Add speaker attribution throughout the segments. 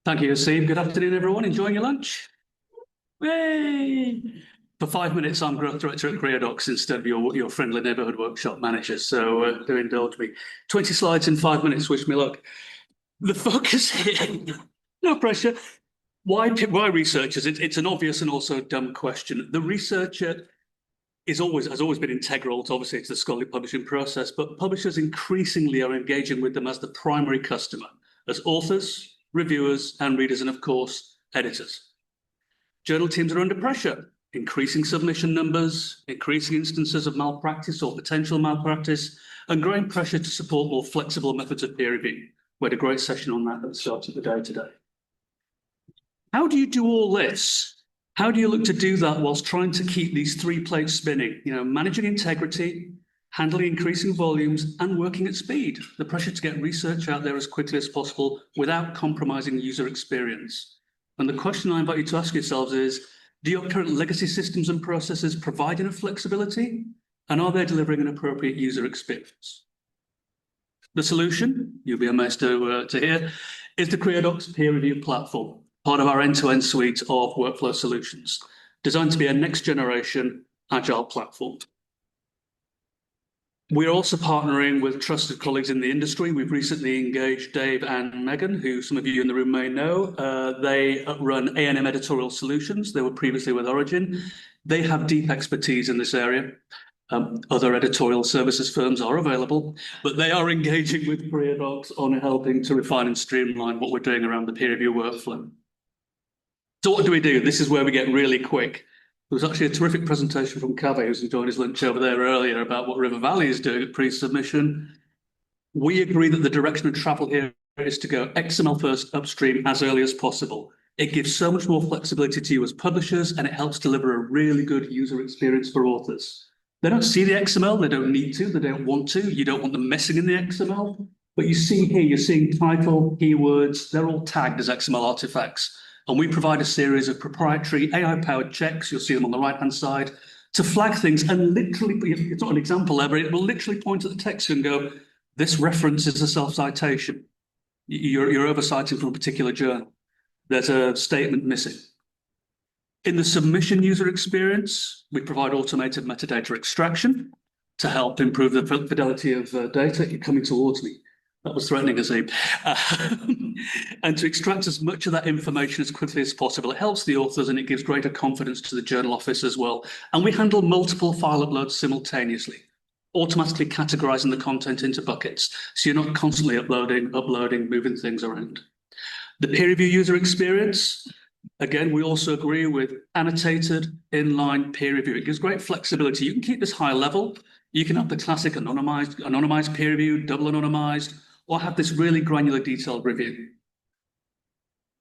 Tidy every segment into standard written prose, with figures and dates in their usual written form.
Speaker 1: Thank you, Steve. Good afternoon, everyone. Enjoying your lunch? Yay! For 5 minutes, I'm growth director at Kriyadocs instead of your friendly neighbourhood workshop manager. So do indulge me. 20 slides in 5 minutes. Wish me luck. The focus here, no pressure. Why researchers? It's an obvious and also dumb question. The researcher has always been integral to obviously it's the scholarly publishing process, but publishers increasingly are engaging with them as the primary customer, as authors, reviewers, and readers, and of course, editors. Journal teams are under pressure, increasing submission numbers, increasing instances of malpractice or potential malpractice, and growing pressure to support more flexible methods of peer review. We had a great session on that at the start of the day today. How do you do all this? How do you look to do that whilst trying to keep these three plates spinning? Managing integrity, handling increasing volumes, and working at speed. The pressure to get research out there as quickly as possible without compromising user experience. And the question I invite you to ask yourselves is, do your current legacy systems and processes provide enough flexibility? And are they delivering an appropriate user experience? The solution, you'll be amazed to hear, is the Kriyadocs peer review platform, part of our end-to-end suite of workflow solutions, designed to be a next-generation agile platform. We're also partnering with trusted colleagues in the industry. We've recently engaged Dave and Megan, who some of you in the room may know. They run A&M Editorial Solutions. They were previously with Origin. They have deep expertise in this area. Other editorial services firms are available, but they are engaging with Kriyadocs on helping to refine and streamline what we're doing around the peer review workflow. So what do we do? This is where we get really quick. There was actually a terrific presentation from Cave, who's enjoying his lunch over there earlier, about what River Valley is doing at pre-submission. We agree that the direction of travel here is to go XML first upstream as early as possible. It gives so much more flexibility to you as publishers, and it helps deliver a really good user experience for authors. They don't see the XML, they don't need to, they don't want to. You don't want them messing in the XML. But you see here, you're seeing title, keywords, they're all tagged as XML artifacts. And we provide a series of proprietary AI-powered checks, you'll see them on the right-hand side, to flag things and literally, it's not an example there, but it will literally point at the text and go, this reference is a self-citation. You're oversighting from a particular journal. There's a statement missing. In the submission user experience, we provide automated metadata extraction to help improve the fidelity of data. You're coming towards me. That was threatening, Azim. And to extract as much of that information as quickly as possible. It helps the authors and it gives greater confidence to the journal office as well. And we handle multiple file uploads simultaneously, automatically categorizing the content into buckets. So you're not constantly uploading, moving things around. The peer review user experience, again, we also agree with annotated inline peer review. It gives great flexibility. You can keep this high level. You can have the classic anonymized peer review, double anonymized, or have this really granular detailed review.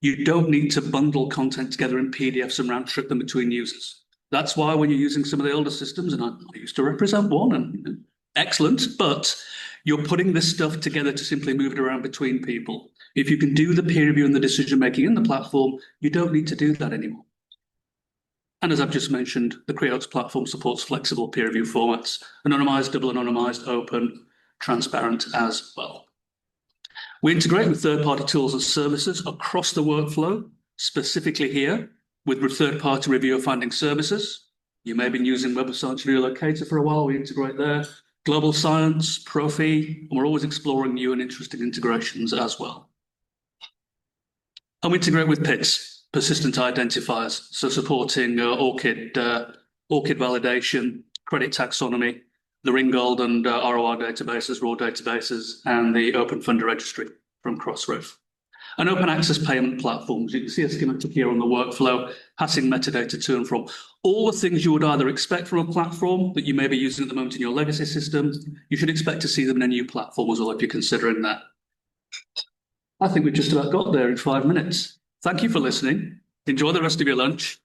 Speaker 1: You don't need to bundle content together in PDFs and round trip them between users. That's why when you're using some of the older systems, and I used to represent one, and excellent, but you're putting this stuff together to simply move it around between people. If you can do the peer review and the decision making in the platform, you don't need to do that anymore. And as I've just mentioned, the Kriyadocs platform supports flexible peer review formats, anonymized, double anonymized, open, transparent as well. We integrate with third-party tools and services across the workflow, specifically here with third-party reviewer finding services. You may have been using Web of Science Review Locator for a while. We integrate there. Global Science, Profi, and we're always exploring new and interesting integrations as well. And we integrate with PIDs, persistent identifiers, so supporting ORCID validation, credit taxonomy, the Ringgold and R2R databases, raw databases, and the Open Funder Registry from Crossref. And open access payment platforms. You can see a schematic here on the workflow, passing metadata to and from. All the things you would either expect from a platform that you may be using at the moment in your legacy system, you should expect to see them in a new platform as well if you're considering that. I think we've just about got there in 5 minutes. Thank you for listening. Enjoy the rest of your lunch.